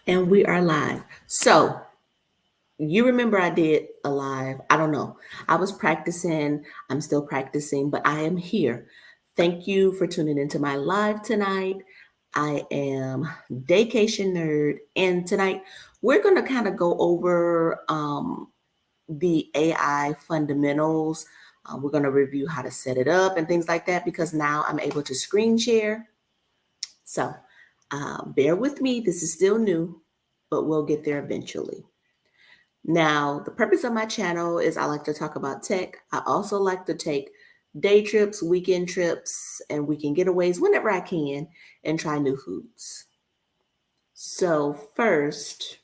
And we are live. So, you remember I did a live? I don't know. I was practicing. I'm still practicing, but I am here. Thank you for tuning into my live tonight. I am Daycation Nerd, and tonight we're going to kind of go over the AI fundamentals. We're going to review how to set it up and things like that because now I'm able to screen share. So, bear with me. This is still new, but we'll get there eventually. Now, the purpose of my channel is I like to talk about tech. I also like to take day trips, weekend trips, and weekend getaways whenever I can and try new foods. So, first,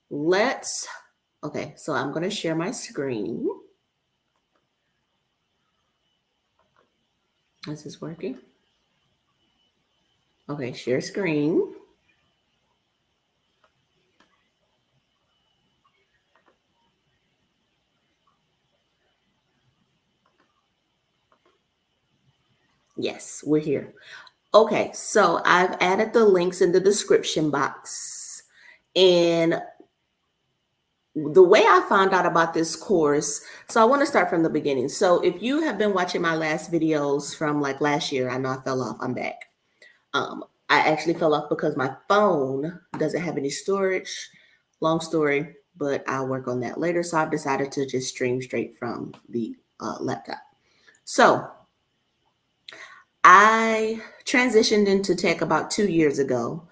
let's okay, so I'm going to share my screen. Is this working? Okay, share screen. Yes, we're here. Okay, so I've added the links in the description box. And the way I found out about this course, so I want to start from the beginning. So if you have been watching my last videos from like last year, I know I fell off, I'm back. I actually fell off because my phone doesn't have any storage. Long story, but I'll work on that later. So I've decided to just stream straight from the laptop. So I transitioned into tech about 2 years ago.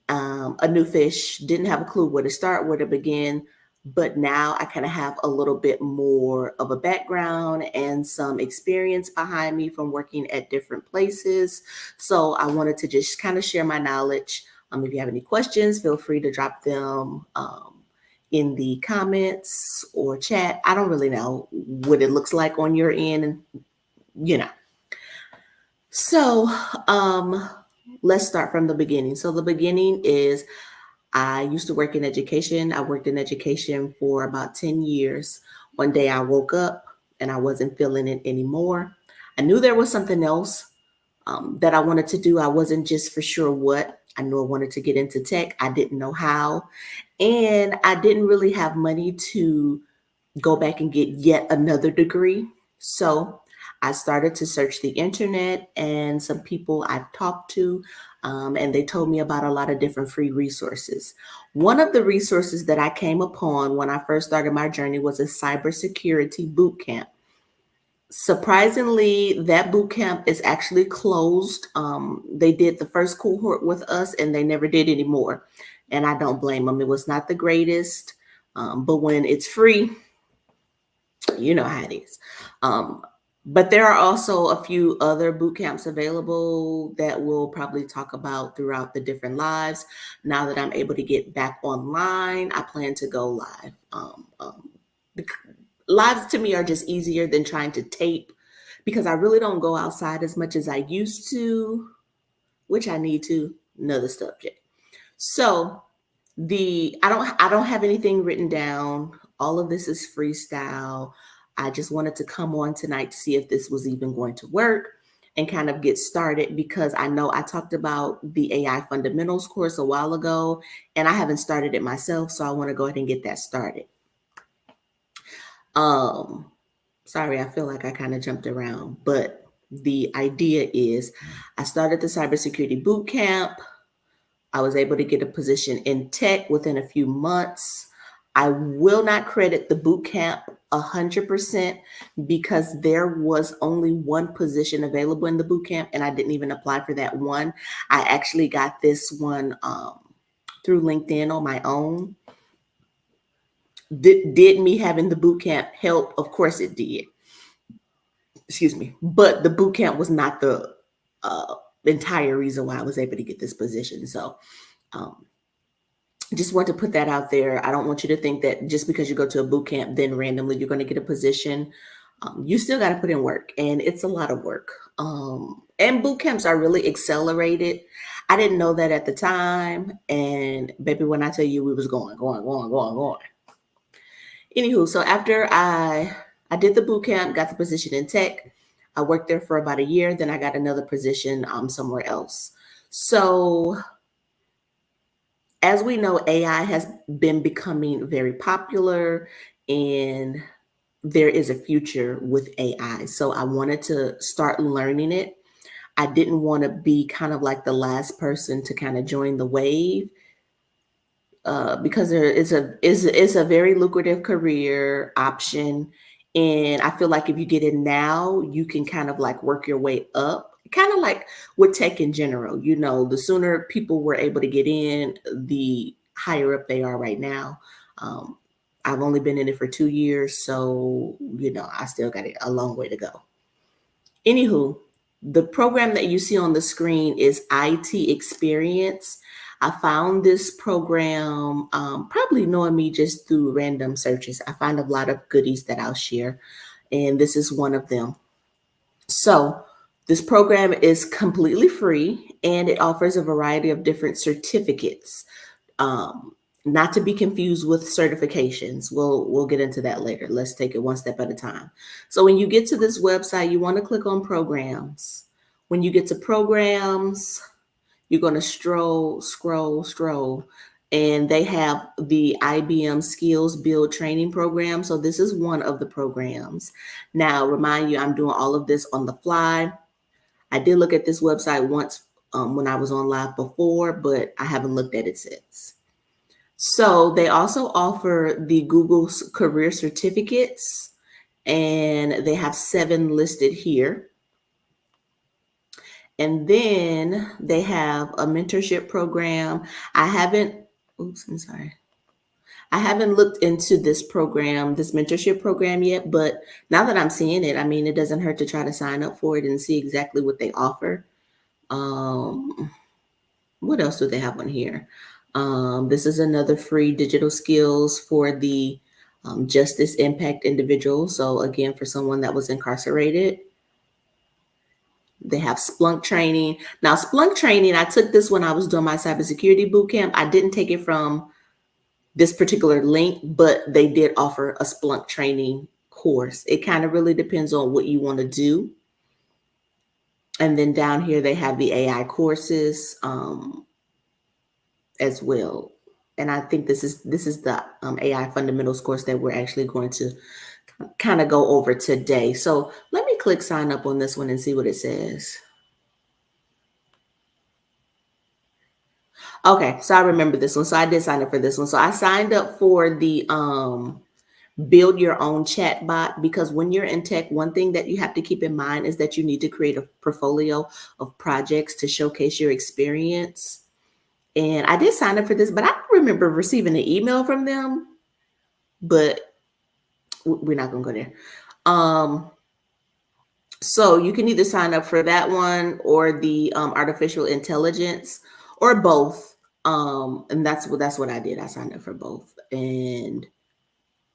A new fish, didn't have a clue where to start, where to begin. But now I kind of have a little bit more of a background and some experience behind me from working at different places. So I wanted to just kind of share my knowledge. If you have any questions, feel free to drop them in the comments or chat. I don't really know what it looks like on your end, and you know. So let's start from the beginning. So the beginning is I used to work in education. I worked in education for about 10 years. One day I woke up and I wasn't feeling it anymore. I knew there was something else that I wanted to do. I wasn't just for sure what. I knew I wanted to get into tech. I didn't know how. And I didn't really have money to go back and get yet another degree. So I started to search the internet and some people I've talked to, and they told me about a lot of different free resources. One of the resources that I came upon when I first started my journey was a cybersecurity boot camp. Surprisingly, that boot camp is actually closed. They did the first cohort with us and they never did any more. And I don't blame them. It was not the greatest, but when it's free, you know how it is. Um, but there are also a few other boot camps available that we'll probably talk about throughout the different lives. Now that I'm able to get back online, I plan to go live. Lives to me are just easier than trying to tape because I really don't go outside as much as I used to, which I need to. Another subject. So I don't have anything written down. All of this is freestyle. I just wanted to come on tonight to see if this was even going to work and kind of get started because I know I talked about the AI fundamentals course a while ago and I haven't started it myself, so I want to go ahead and get that started. Um Sorry, I feel like I kind of jumped around, but the idea is I started the cybersecurity boot camp. I was able to get a position in tech within a few months. I will not credit the boot camp 100% because there was only one position available in the boot camp and I didn't even apply for that one. I actually got this one through LinkedIn on my own. Did me having the boot camp help? Of course it did. Excuse me. But the boot camp was not the uh, entire reason why I was able to get this position. So um, just want to put that out there. I don't want you to think that just because you go to a boot camp, then randomly you're going to get a position. You still got to put in work, and it's a lot of work. And boot camps are really accelerated. I didn't know that at the time, and baby, when I tell you we was going. Anywho, so after I did the boot camp, got the position in tech. I worked there for about a year. Then I got another position somewhere else. So As we know, AI has been becoming very popular, and there is a future with AI. So I wanted to start learning it. I didn't want to be kind of like the last person to kind of join the wave, because there is a very lucrative career option, and I feel like if you get in now, you can kind of like work your way up. Kind of like with tech in general, the sooner people were able to get in, the higher up they are right now. Um, I've only been in it for 2 years, so I still got a long way to go. Anywho, the program that you see on the screen is IT Experience. I found this program, probably knowing me just through random searches. I find a lot of goodies that I'll share, and this is one of them. So, this program is completely free and it offers a variety of different certificates. Um, Not to be confused with certifications. We'll get into that later. Let's take it one step at a time. So when you get to this website, you want to click on programs. When you get to programs, you're going to scroll, and they have the IBM Skills Build training program. So this is one of the programs. Now, remind you, I'm doing all of this on the fly. I did look at this website once, when I was on live before, but I haven't looked at it since. So they also offer the Google's career certificates, and they have 7 listed here. And then they have a mentorship program. I haven't, oops, I'm sorry. I haven't looked into this program, this mentorship program yet, but now that I'm seeing it, I mean, it doesn't hurt to try to sign up for it and see exactly what they offer. Um, what else do they have on here? This is another free digital skills for the justice impact individual. So again, for someone that was incarcerated, they have Splunk training. Now, Splunk training, I took this when I was doing my cybersecurity boot camp. I didn't take it from this particular link, but they did offer a Splunk training course. It kind of really depends on what you want to do. And then down here, they have the AI courses, as well. And I think this is the AI fundamentals course that we're actually going to kind of go over today. So let me click sign up on this one and see what it says. Okay, so I remember this one. So I did sign up for this one. So I signed up for the build your own chat bot, because when you're in tech, one thing that you have to keep in mind is that you need to create a portfolio of projects to showcase your experience. And I did sign up for this, but I don't remember receiving an email from them. But we're not gonna go there. Um, so you can either sign up for that one or the artificial intelligence, or both. And that's what I did. I signed up for both. And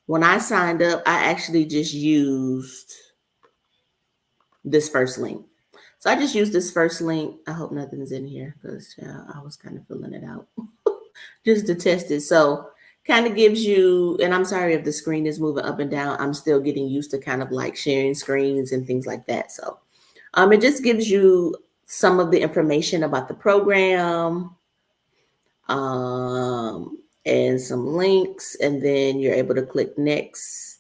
when I signed up, I actually just used this first link. So I just used this first link. I hope nothing's in here, because I was kind of filling it out just to test it. So kind of gives you, and I'm sorry if the screen is moving up and down. I'm still getting used to kind of like sharing screens and things like that. So it just gives you some of the information about the program, and some links, and then you're able to click next,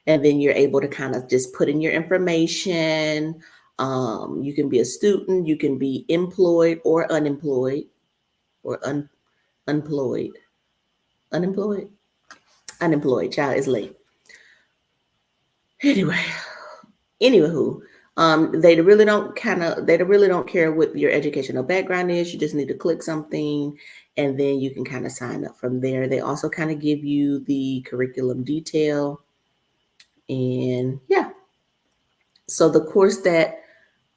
and then you're able to kind of just put in your information. You can be a student, you can be employed or unemployed, or unemployed. Unemployed? Unemployed. Child is late. Anyway, anywho, they really don't care what your educational background is. You just need to click something, and then you can kind of sign up from there. They also kind of give you the curriculum detail, and yeah. So the course that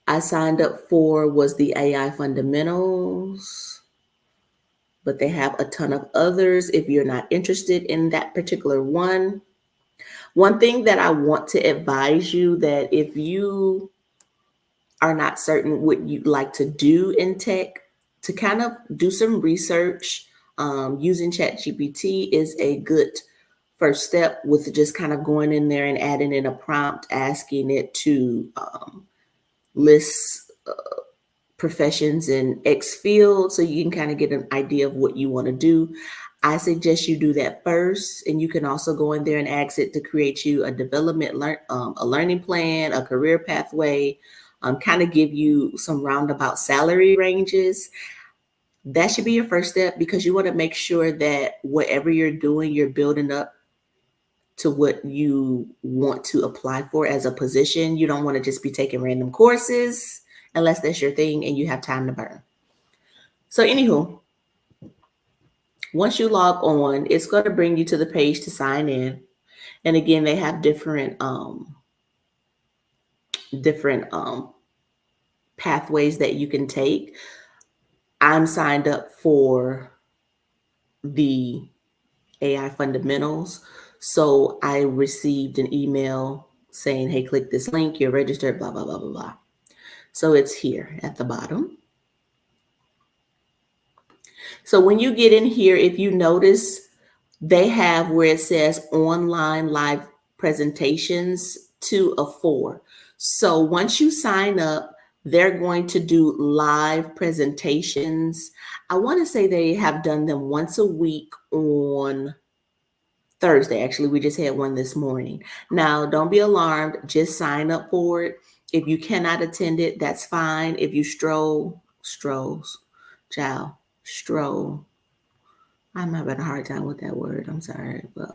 I signed up for was the AI fundamentals, but they have a ton of others if you're not interested in that particular one. One thing that I want to advise you, that if you are not certain what you'd like to do in tech, to kind of do some research. Using ChatGPT is a good first step, with just kind of going in there and adding in a prompt, asking it to list professions in X field so you can kind of get an idea of what you want to do. I suggest you do that first, and you can also go in there and ask it to create you a a learning plan, a career pathway, kind of give you some roundabout salary ranges. That should be your first step because you want to make sure that whatever you're doing, you're building up to what you want to apply for as a position. You don't want to just be taking random courses unless that's your thing and you have time to burn. So, anywho, once you log on, it's going to bring you to the page to sign in. And again, they have different pathways that you can take. I'm signed up for the AI fundamentals. So I received an email saying, hey, click this link, you're registered, blah, blah, blah, blah, blah. So it's here at the bottom. So when you get in here, if you notice, they have where it says online live presentations 2 of 4. So once you sign up, they're going to do live presentations. I want to say they have done them once a week on Thursday. Actually, we just had one this morning. Now, don't be alarmed. Just sign up for it. If you cannot attend it, that's fine. If you stroll, I'm having a hard time with that word. I'm sorry. But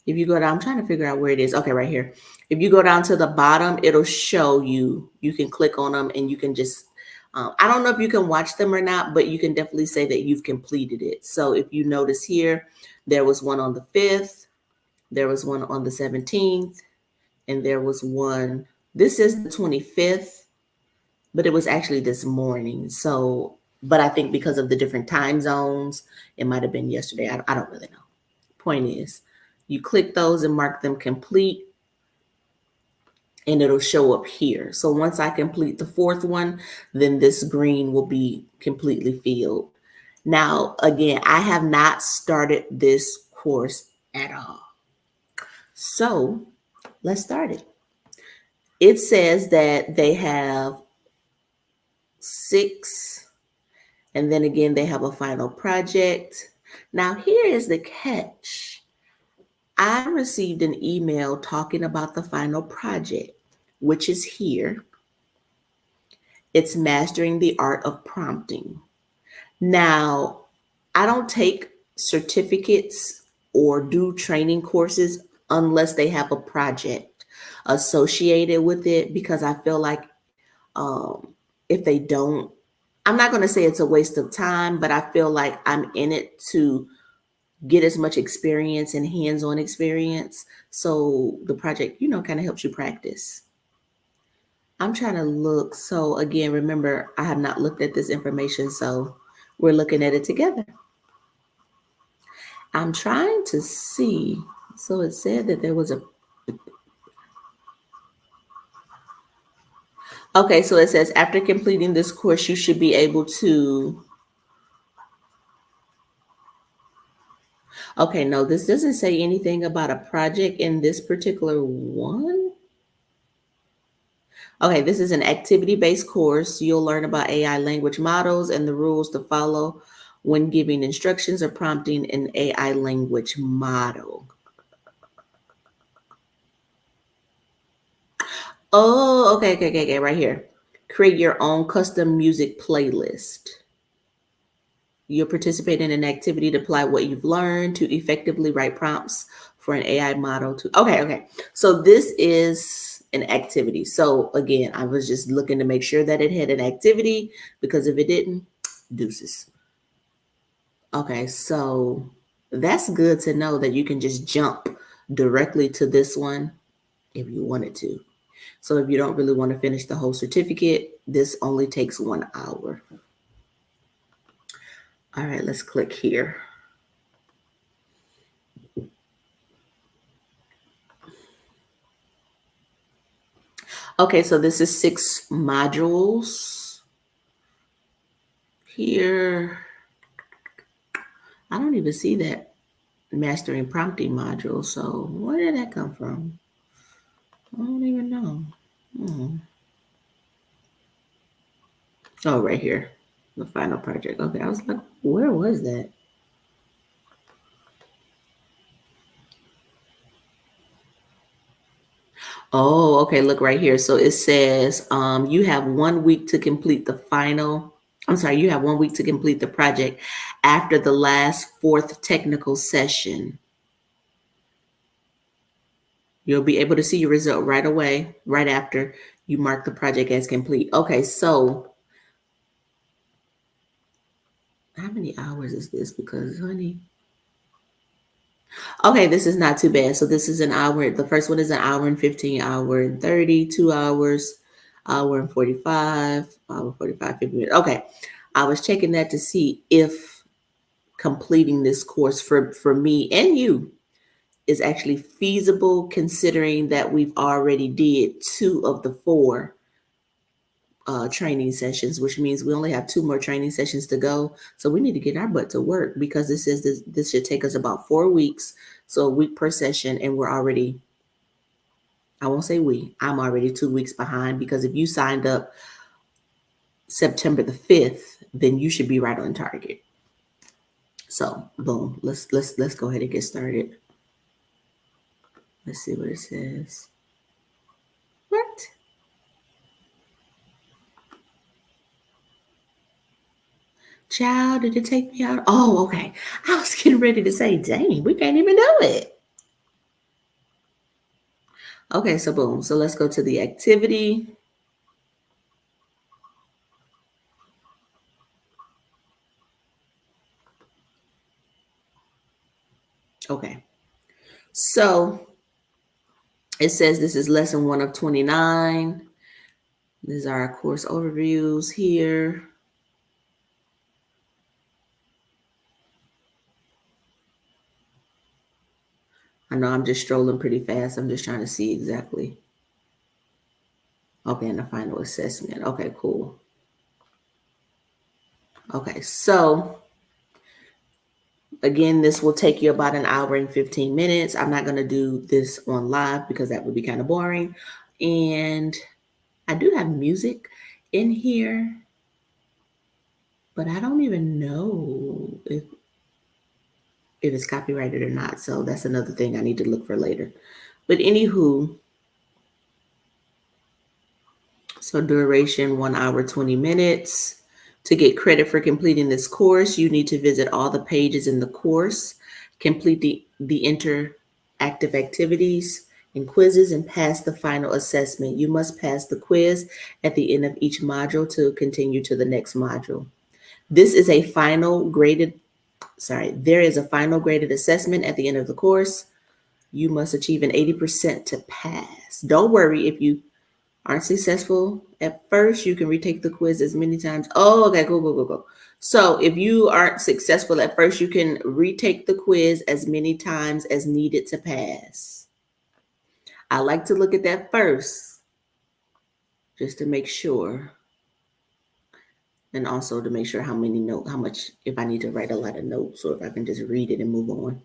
if you go down, I'm trying to figure out where it is. Okay, right here. If you go down to the bottom, it'll show you. You can click on them and you can just, I don't know if you can watch them or not, but you can definitely say that you've completed it. So if you notice here, there was one on the 5th, there was one on the 17th, and there was one, this is the 25th, but it was actually this morning. So, but I think because of the different time zones, it might have been yesterday. I don't really know. Point is, you click those and mark them complete, and it'll show up here. So once I complete the 4th one, then this green will be completely filled. Now, again, I have not started this course at all. So let's start it. It says that they have 6, and then again, they have a final project. Now, here is the catch. I received an email talking about the final project, which is here. It's Mastering the Art of Prompting. Now, I don't take certificates or do training courses unless they have a project associated with it, because I feel like if they don't, I'm not going to say it's a waste of time, but I feel like I'm in it to get as much experience and hands-on experience. So the project, kind of helps you practice. I'm trying to look. So again, remember, I have not looked at this information, so we're looking at it together. I'm trying to see. So it said that there was a, okay, so it says after completing this course, you should be able to, okay, no, this doesn't say anything about a project in this particular one. Okay, this is an activity-based course. You'll learn about AI language models and the rules to follow when giving instructions or prompting an AI language model. Oh, okay, right here. Create your own custom music playlist. You'll participate in an activity to apply what you've learned to effectively write prompts for an AI model to, okay. So this is an activity. So again, I was just looking to make sure that it had an activity, because if it didn't, deuces. Okay, so that's good to know that you can just jump directly to this one if you wanted to. So if you don't really want to finish the whole certificate, this only takes 1 hour. All right, let's click here. Okay, so this is 6 modules here. I don't even see that mastering prompting module. So where did that come from? I don't even know. Oh, right here, the final project. Okay, I was like, where was that? Oh, okay, look right here. So it says you have 1 week to complete the final. I'm sorry, you have 1 week to complete the project after the last fourth technical session. You'll be able to see your result right away, right after you mark the project as complete. Okay, so how many hours is this? Because, honey, okay, this is not too bad. So this is an hour. The first one is an hour and 15, hour and 30, 2 hours, hour and 45, hour 45, 50 minutes. Okay. I was checking that to see if completing this course for me and you is actually feasible, considering that we've already did 2 of the 4 training sessions, which means we only have 2 more training sessions to go. So we need to get our butt to work, because this should take us about 4 weeks. So a week per session, and we're already, I won't say I'm already 2 weeks behind, because if you signed up September the 5th, then you should be right on target. So boom, let's go ahead and get started. Let's see what it says. What? Child, did it take me out? Oh, okay. I was getting ready to say, dang, we can't even do it. Okay, so boom. So let's go to the activity. Okay. So it says this is lesson 1 of 29. These are our course overviews here. I know I'm just strolling pretty fast. I'm just trying to see exactly. Okay, and the final assessment. Okay, cool. Okay, so again, this will take you about an hour and 15 minutes. I'm not going to do this on live because that would be kind of boring. And I do have music in here, but I don't even know if it's copyrighted or not. So that's another thing I need to look for later. But anywho, so duration 1 hour, 20 minutes. To get credit for completing this course, you need to visit all the pages in the course, complete the interactive activities and quizzes, and pass the final assessment. You must pass the quiz at the end of each module to continue to the next module. This is a final graded, there is a final graded assessment at the end of the course. You must achieve an 80% to pass. Don't worry if you aren't successful at first, you can retake the quiz as many times. Oh, okay, go. So if you aren't successful at first, you can retake the quiz as many times as needed to pass. I like to look at that first, just to make sure. And also to make sure how much, if I need to write a lot of notes or if I can just read it and move on.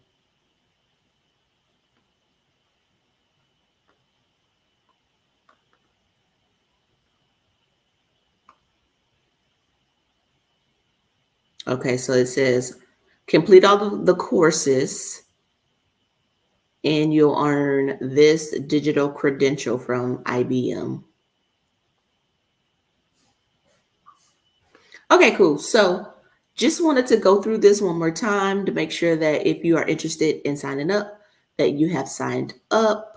Okay, so it says complete all the courses and you'll earn this digital credential from IBM. Okay, cool. So just wanted to go through this one more time to make sure that if you are interested in signing up, that you have signed up.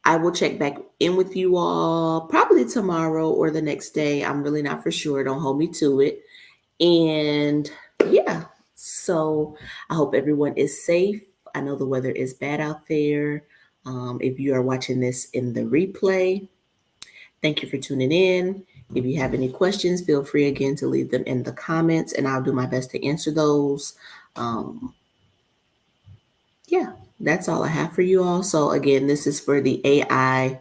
I will check back in with you all probably tomorrow or the next day. I'm really not for sure. Don't hold me to it. And yeah, so I hope everyone is safe. I know the weather is bad out there. If you are watching this in the replay, thank you for tuning in. If you have any questions, feel free again to leave them in the comments and I'll do my best to answer those. Yeah, that's all I have for you all. So again, this is for the AI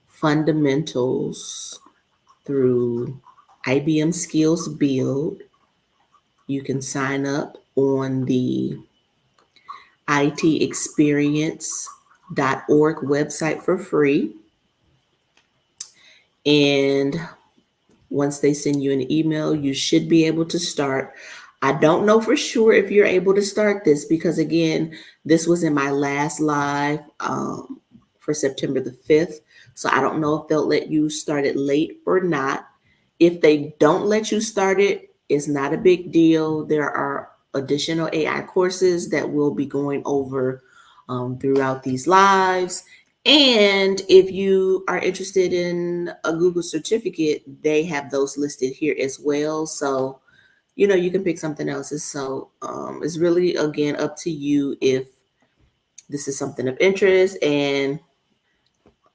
fundamentals through IBM Skills Build. You can sign up on the itexperience.org website for free. And Once they send you an email, you should be able to start. I don't know for sure if you're able to start this because, again, this was in my last live for September the 5th. So I don't know if they'll let you start it late or not. If they don't let you start it, it's not a big deal. There are additional AI courses that we'll be going over throughout these lives. And if you are interested in a Google certificate, they have those listed here as well. So, you can pick something else. So it's really, again, up to you if this is something of interest. And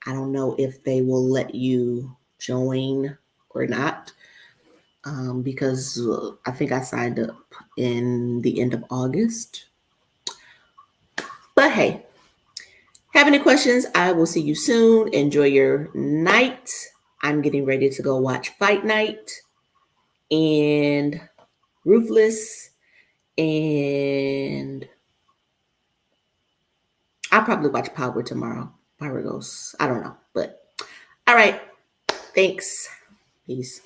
I don't know if they will let you join or not because I think I signed up in the end of August. But hey, have any questions? I will see you soon. Enjoy your night. I'm getting ready to go watch Fight Night and Ruthless, and I'll probably watch Power tomorrow. Power goes, I don't know, but all right. Thanks. Peace.